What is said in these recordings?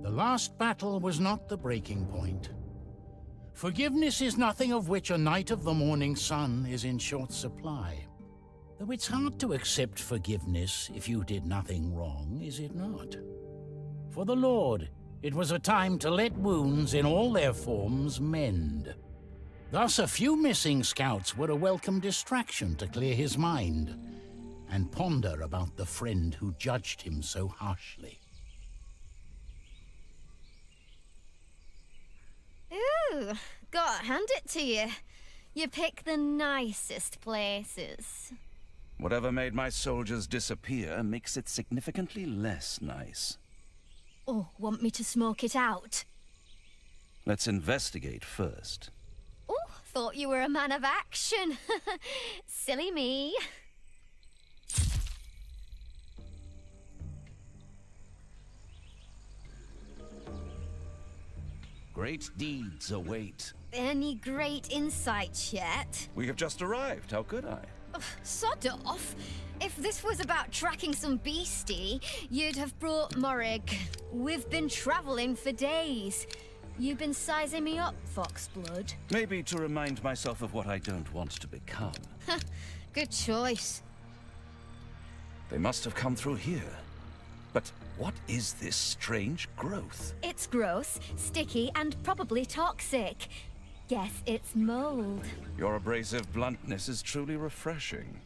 The last battle was not the breaking point. Forgiveness is nothing of which a knight of the morning sun is in short supply. Though it's hard to accept forgiveness if you did nothing wrong, is it not? For the Lord, it was a time to let wounds in all their forms mend. Thus a few missing scouts were a welcome distraction to clear his mind and ponder about the friend who judged him so harshly. Ooh, gotta hand it to you. You pick the nicest places. Whatever made my soldiers disappear makes it significantly less nice. Oh, want me to smoke it out? Let's investigate first. Oh, thought you were a man of action. Silly me. Great deeds await. Any great insights yet? We have just arrived. How could I? Ugh, sod off. If this was about tracking some beastie, you'd have brought Morrig. We've been traveling for days. You've been sizing me up, Foxblood. Maybe to remind myself of what I don't want to become. Good choice. They must have come through here. But what is this strange growth? It's gross, sticky, and probably toxic. Guess it's mold. Your abrasive bluntness is truly refreshing.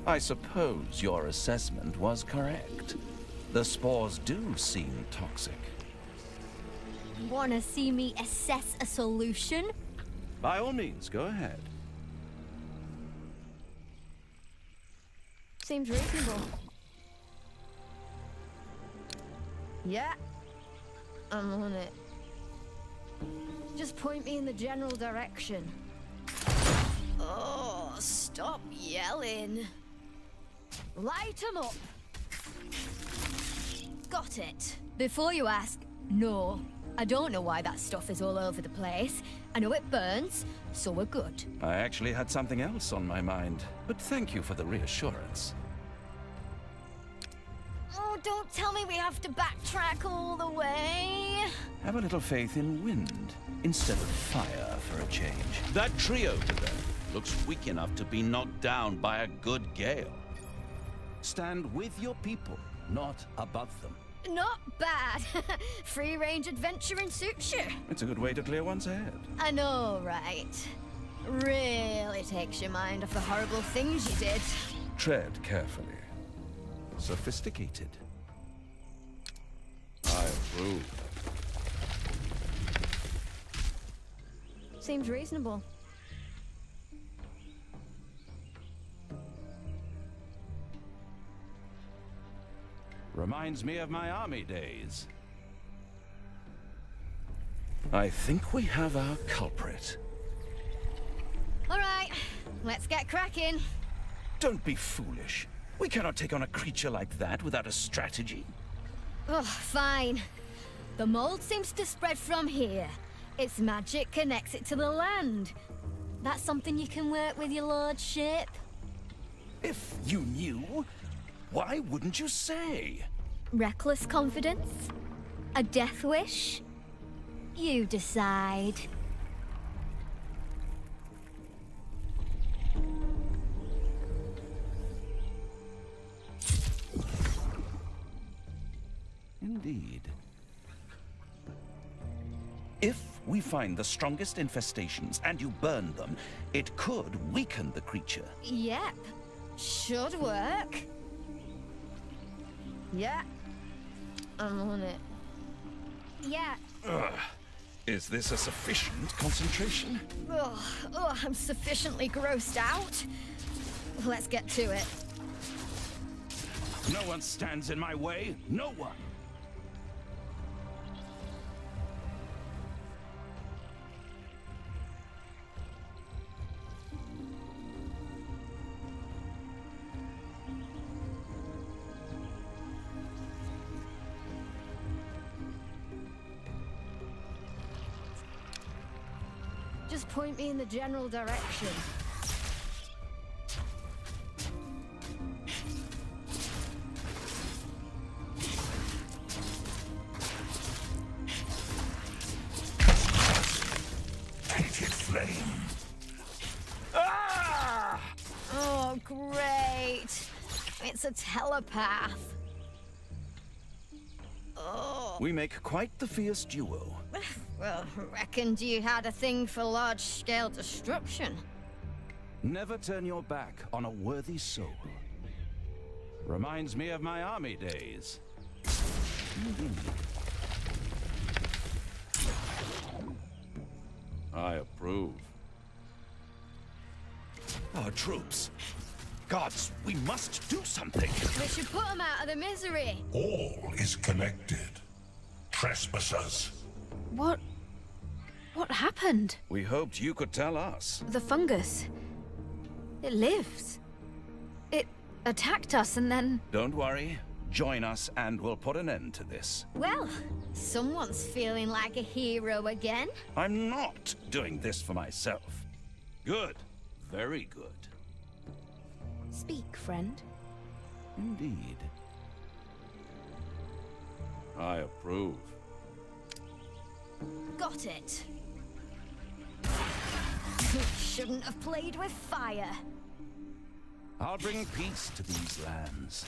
I suppose your assessment was correct. The spores do seem toxic. Wanna see me assess a solution? By all means, go ahead. Seems reasonable. Yeah, I'm on it. Just point me in the general direction. Oh, stop yelling. Light 'em up. Got it. Before you ask, no. I don't know why that stuff is all over the place. I know it burns, so we're good. I actually had something else on my mind, but thank you for the reassurance. Oh, don't tell me we have to backtrack all the way. Have a little faith in wind instead of fire for a change. That tree over there looks weak enough to be knocked down by a good gale. Stand with your people, not above them. Not bad. Free-range adventuring suits you. It's a good way to clear one's head. I know, right? Really takes your mind off the horrible things you did. Tread carefully. Sophisticated. I approve. Seems reasonable. Reminds me of my army days. I think we have our culprit. All right, let's get cracking. Don't be foolish. We cannot take on a creature like that without a strategy. Oh, fine. The mold seems to spread from here. Its magic connects it to the land. That's something you can work with, your lordship. If you knew, why wouldn't you say? Reckless confidence? A death wish? You decide. Indeed. If we find the strongest infestations and you burn them, it could weaken the creature. Yep. Should work. Yeah. I'm on it. Yeah. Is this a sufficient concentration? Oh, I'm sufficiently grossed out. Let's get to it. No one stands in my way. No one. Just point me in the general direction. flame. Ah! Oh, great. It's a telepath. Oh. We make quite the fierce duo. Well, reckoned you had a thing for large-scale destruction. Never turn your back on a worthy soul. Reminds me of my army days. I approve. Our troops. Gods, we must do something. We should put them out of the misery. All is connected. Trespassers. What happened? We hoped you could tell us. The fungus. It lives. It attacked us and then... Don't worry. Join us and we'll put an end to this. Well, someone's feeling like a hero again. I'm not doing this for myself. Good. Very good. Speak, friend. Indeed. I approve. Got it. Shouldn't have played with fire. I'll bring peace to these lands.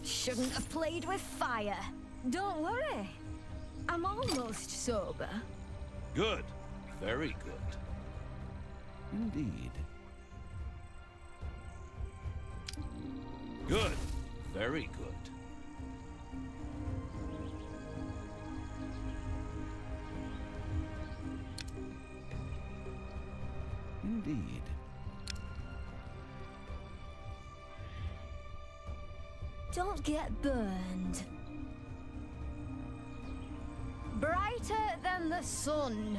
Shouldn't have played with fire. Don't worry. I'm almost sober. Good. Very good. Indeed. Good. Very good. Indeed. Don't get burned. Brighter than the sun.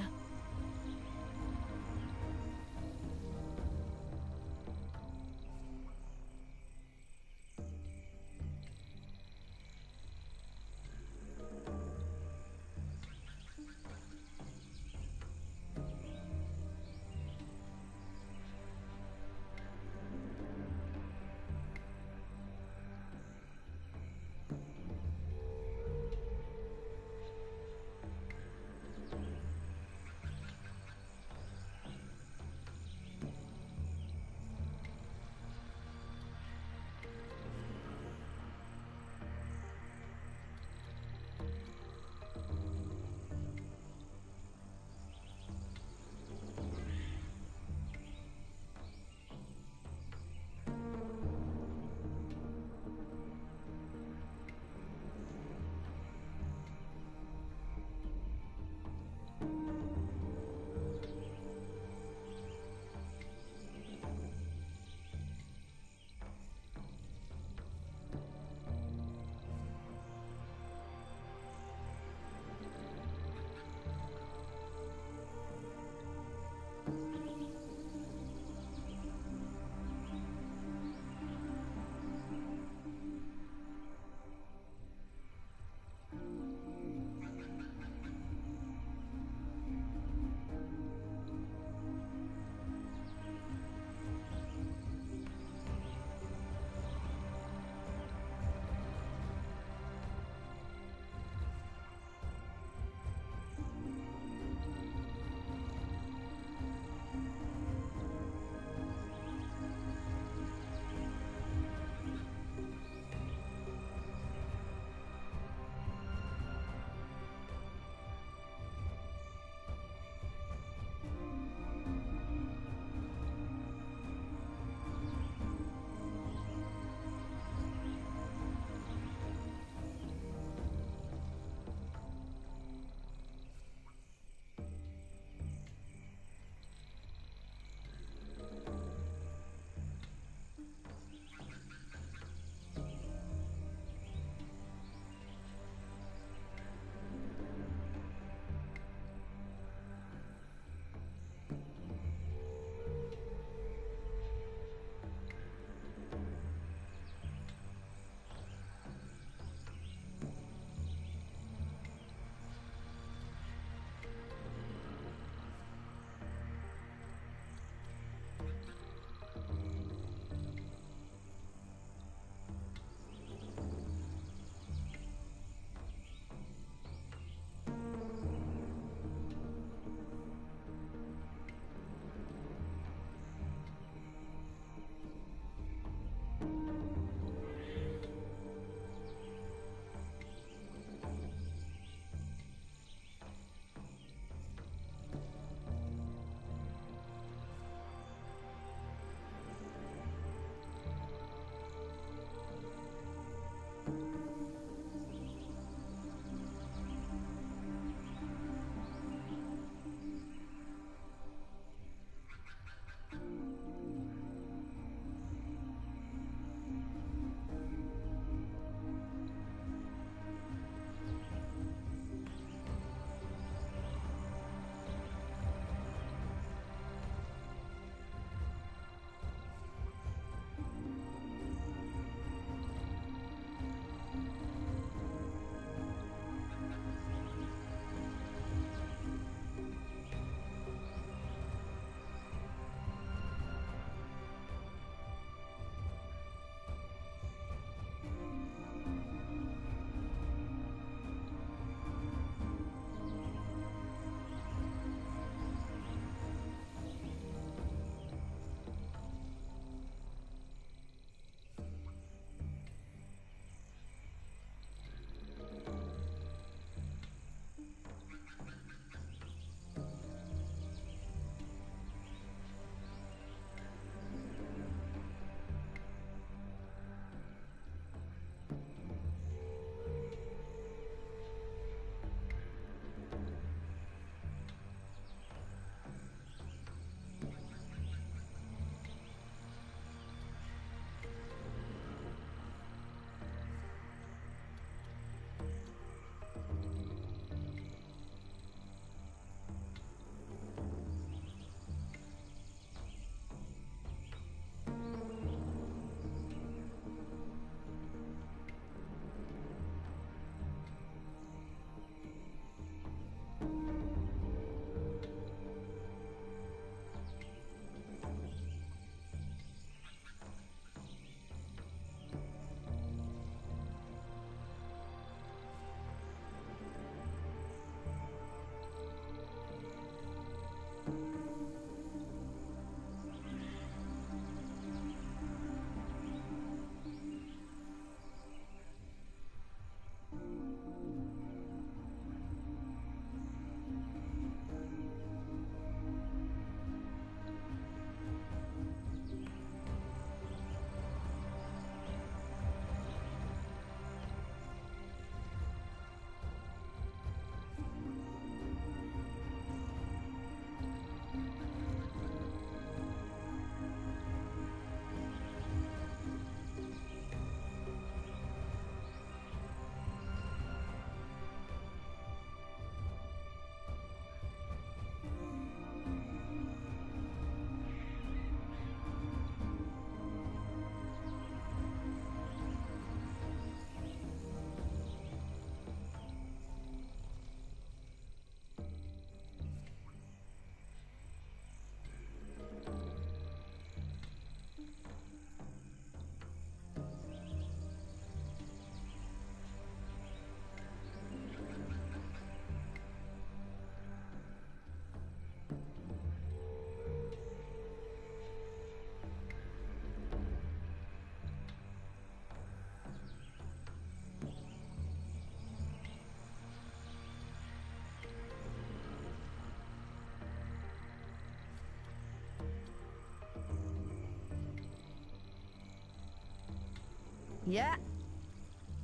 Yeah.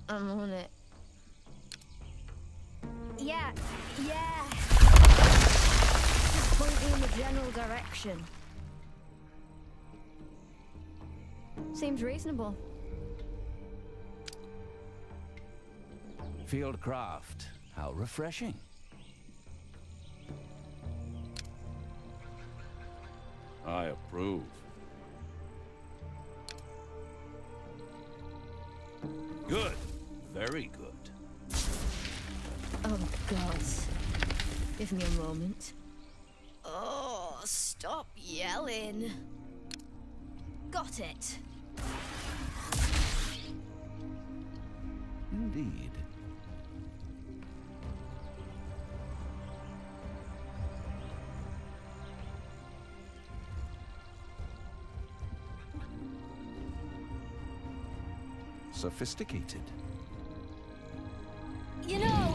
I'm on it. Yeah. Just point me in the general direction. Seems reasonable. Fieldcraft. How refreshing. I approve. Good. Very good. Oh, God. Give me a moment. Oh, stop yelling. Got it. Indeed. Sophisticated. You know,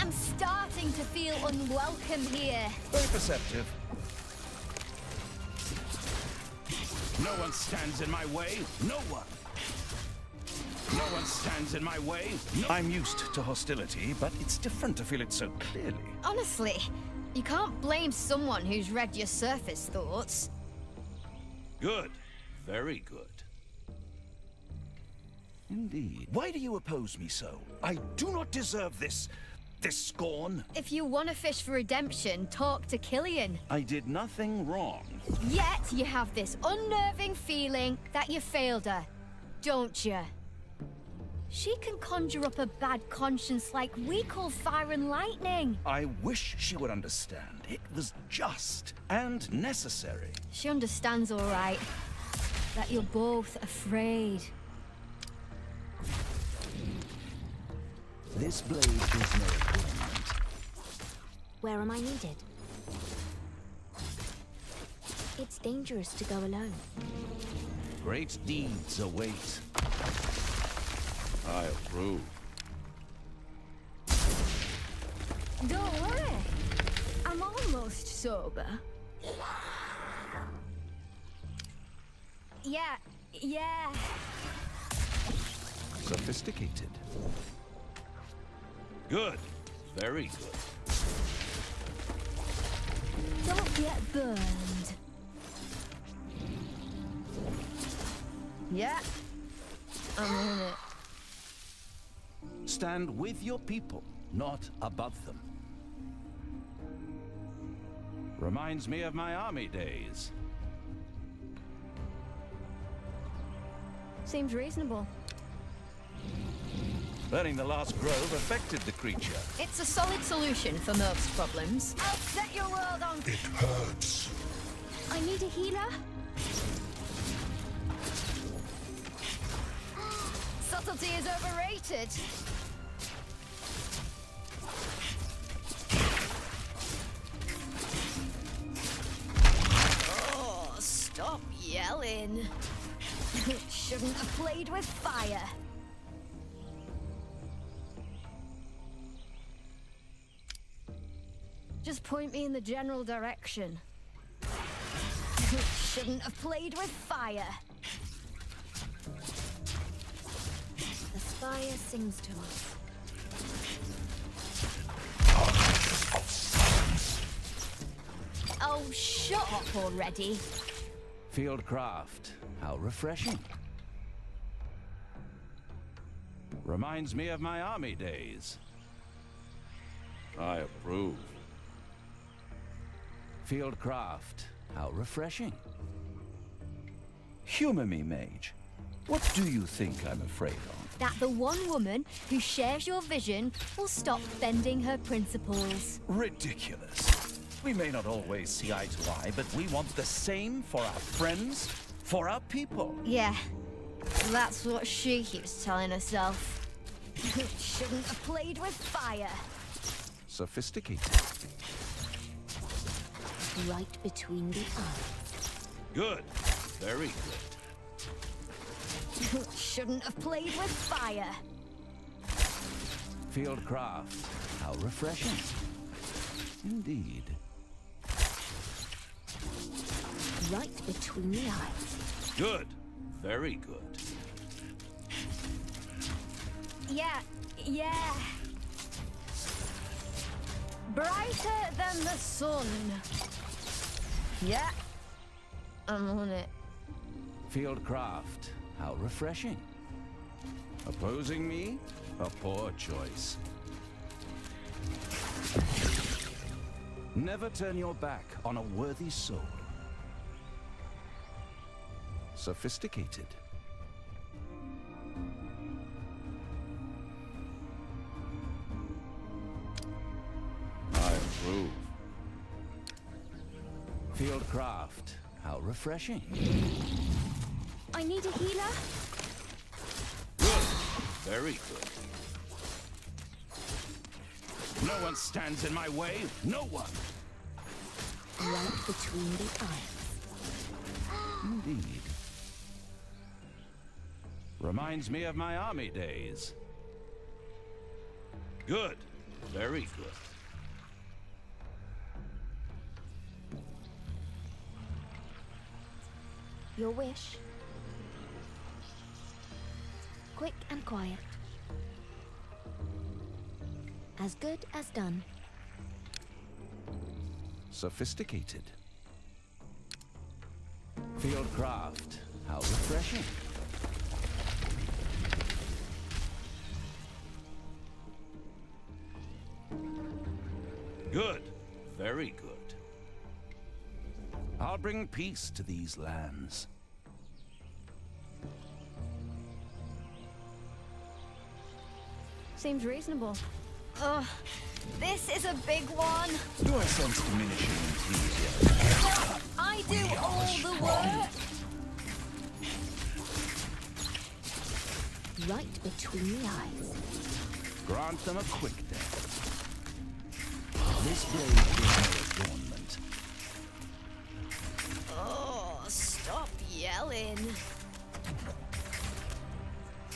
I'm starting to feel unwelcome here. Very perceptive. No one stands in my way. No one. No one stands in my way. No. I'm used to hostility, but it's different to feel it so clearly. Honestly, you can't blame someone who's read your surface thoughts. Good. Very good. Indeed. Why do you oppose me so? I do not deserve this scorn. If you want to fish for redemption, talk to Killian. I did nothing wrong. Yet you have this unnerving feeling that you failed her, don't you? She can conjure up a bad conscience like we call fire and lightning. I wish she would understand. It was just and necessary. She understands all right. That you're both afraid. This blade is no ornament. Where am I needed? It's dangerous to go alone. Great deeds await. I approve. Don't worry. I'm almost sober. Yeah. Sophisticated. Good. Very good. Don't get burned. Yeah. I'm on it. Stand with your people, not above them. Reminds me of my army days. Seems reasonable. Burning the last grove affected the creature. It's a solid solution for most problems. I'll set your world on... It hurts. I need a healer. Subtlety is overrated. Oh, stop yelling. Shouldn't have played with fire. Just point me in the general direction. Shouldn't have played with fire. The spire sings to us. Oh, shut up already. Fieldcraft. How refreshing. Reminds me of my army days. I approve. Fieldcraft. How refreshing. Humor me, mage. What do you think I'm afraid of? That the one woman who shares your vision will stop bending her principles. Ridiculous. We may not always see eye to eye, but we want the same for our friends, for our people. Yeah, that's what she keeps telling herself. Shouldn't have played with fire. Sophisticated. Right between the eyes. Good. Very good. Shouldn't have played with fire. Fieldcraft. How refreshing. Indeed. Right between the eyes. Good. Very good. Yeah. Brighter than the sun. Yeah, I'm on it. Fieldcraft, how refreshing. Opposing me? A poor choice. Never turn your back on a worthy soul. Sophisticated. I approve. Fieldcraft, how refreshing. I need a healer. Good. Very good. No one stands in my way. No one. Right between the eyes. Indeed. Reminds me of my army days. Good. Very good. Your wish. Quick and quiet. As good as done. Sophisticated. Fieldcraft, how refreshing. Good. Very good. I'll bring peace to these lands. Seems reasonable. Ugh, this is a big one. Do I sense diminishing enthusiasm? I do all the work. Right between the eyes. Grant them a quick death. This blade is no adornment. Oh, stop yelling.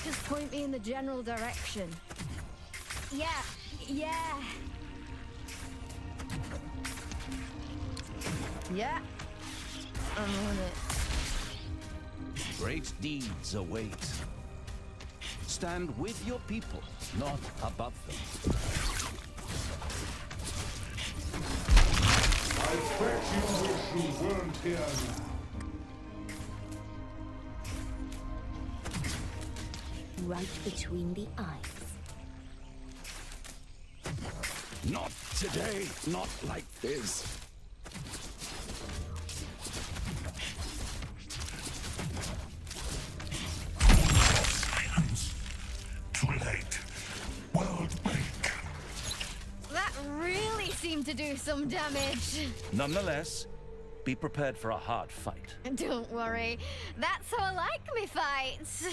Just point me in the general direction. Yeah. Yeah. I'm on it. Great deeds await. Stand with your people, not above them. I bet you wish you weren't here now. Right between the eyes. Not today, not like this. Silence. Too late. World break. That really seemed to do some damage. Nonetheless, be prepared for a hard fight. Don't worry, that's how I like me fights.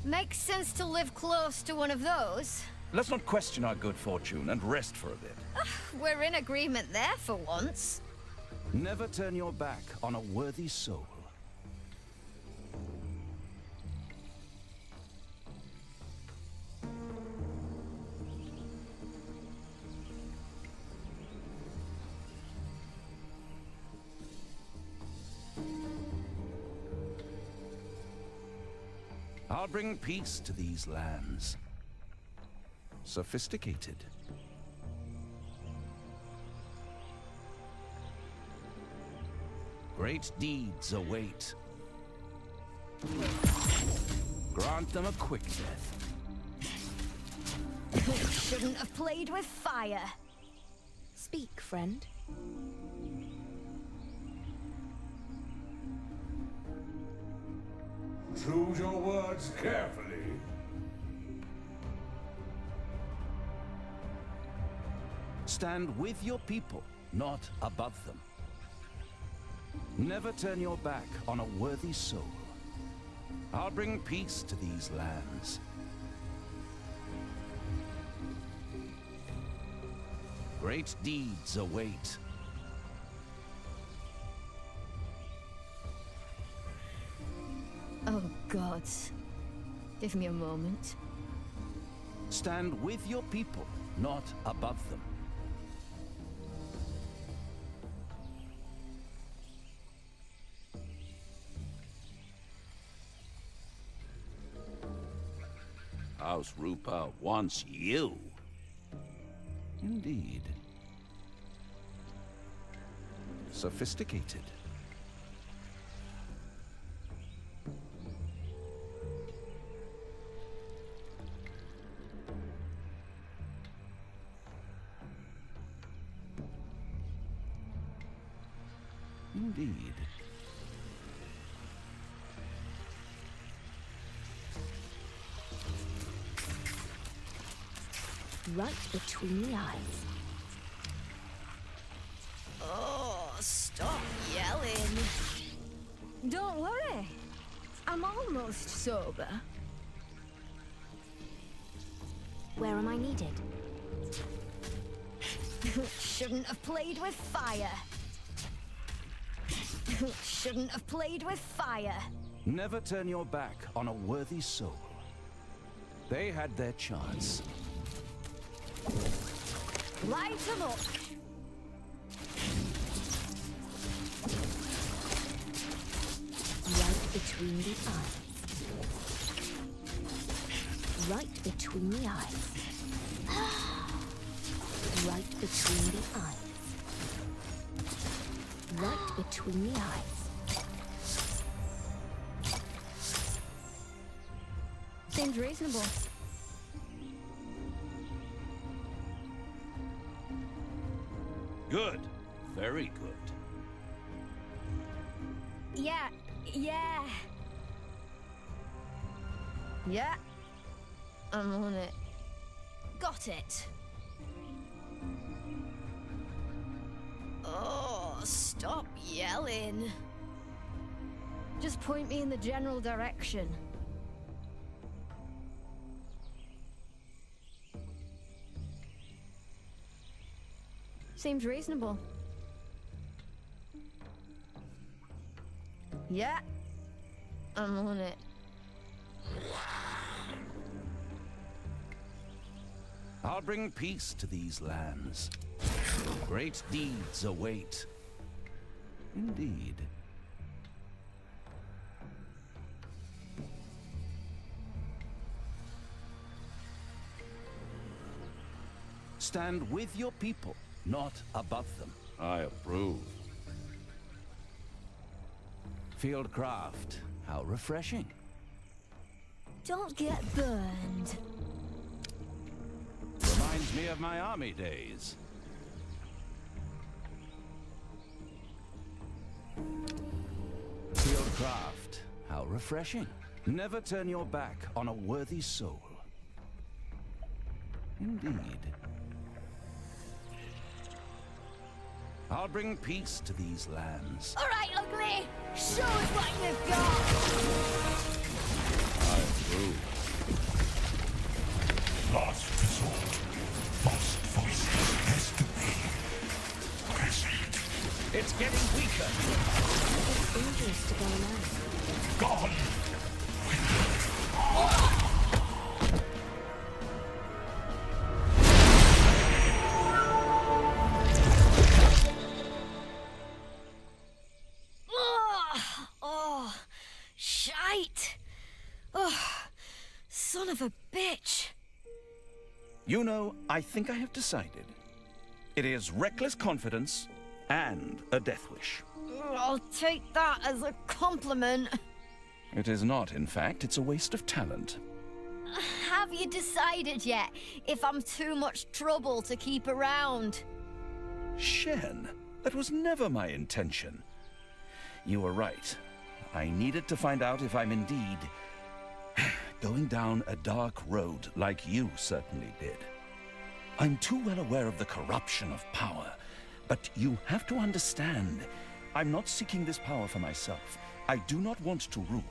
Makes sense to live close to one of those. Let's not question our good fortune and rest for a bit. We're in agreement there for once. Never turn your back on a worthy soul. I'll bring peace to these lands. Sophisticated. Great deeds await. Grant them a quick death. Shouldn't have played with fire. Speak, friend. Choose your words carefully. Stand with your people, not above them. Never turn your back on a worthy soul. I'll bring peace to these lands. Great deeds await. Oh, gods. Give me a moment. Stand with your people, not above them. House Rupa wants you. Indeed. Sophisticated. Indeed. Right between the eyes. Oh, stop yelling. Don't worry. I'm almost sober. Where am I needed? Shouldn't have played with fire. Shouldn't have played with fire. Never turn your back on a worthy soul. They had their chance. Light 'em up. Right between the eyes. Right between the eyes. Right between the eyes. Right between the eyes. Seems reasonable. Good. Very good. Yeah. Yeah. I'm on it. Got it. Oh, stop yelling. Just point me in the general direction. Seems reasonable. Yeah. I'm on it. I'll bring peace to these lands. Great deeds await. Indeed. Stand with your people, not above them. I approve. Fieldcraft, how refreshing. Don't get burned. Reminds me of my army days. Fieldcraft, how refreshing. Never turn your back on a worthy soul. Indeed. I'll bring peace to these lands. All right, ugly. Show us what you've got. I approve. Last resort. Lost voices has to be present. It's getting weaker. It's dangerous to go alone. Gone. Oh, shite. Oh, son of a bitch. You know, I think I have decided. It is reckless confidence and a death wish. I'll take that as a compliment. It is not, in fact. It's a waste of talent. Have you decided yet if I'm too much trouble to keep around? Shen, that was never my intention. You were right. I needed to find out if I'm indeed going down a dark road like you certainly did. I'm too well aware of the corruption of power, but you have to understand, I'm not seeking this power for myself. I do not want to rule.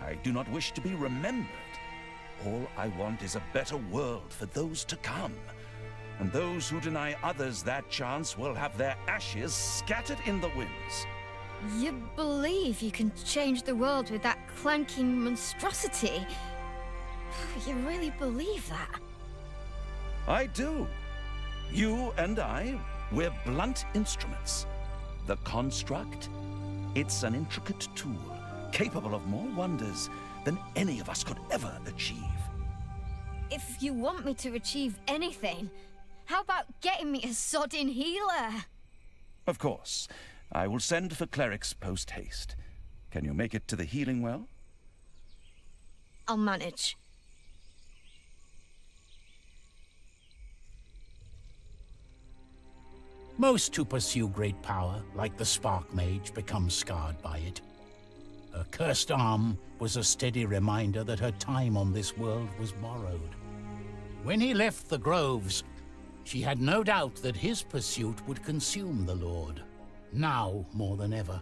I do not wish to be remembered. All I want is a better world for those to come. And those who deny others that chance will have their ashes scattered in the winds. You believe you can change the world with that clanking monstrosity? You really believe that? I do. You and I, we're blunt instruments. The construct, it's an intricate tool, capable of more wonders than any of us could ever achieve. if you want me to achieve anything, how about getting me a sodding healer? Of course. I will send for clerics post-haste. Can you make it to the healing well? I'll manage. Most who pursue great power, like the Spark Mage, become scarred by it. Her cursed arm was a steady reminder that her time on this world was borrowed. When he left the groves, she had no doubt that his pursuit would consume the Lord, now more than ever.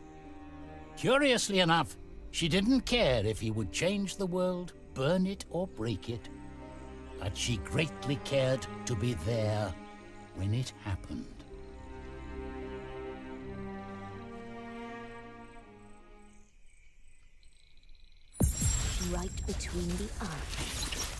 Curiously enough, she didn't care if he would change the world, burn it, or break it. But she greatly cared to be there when it happened. Right between the eyes.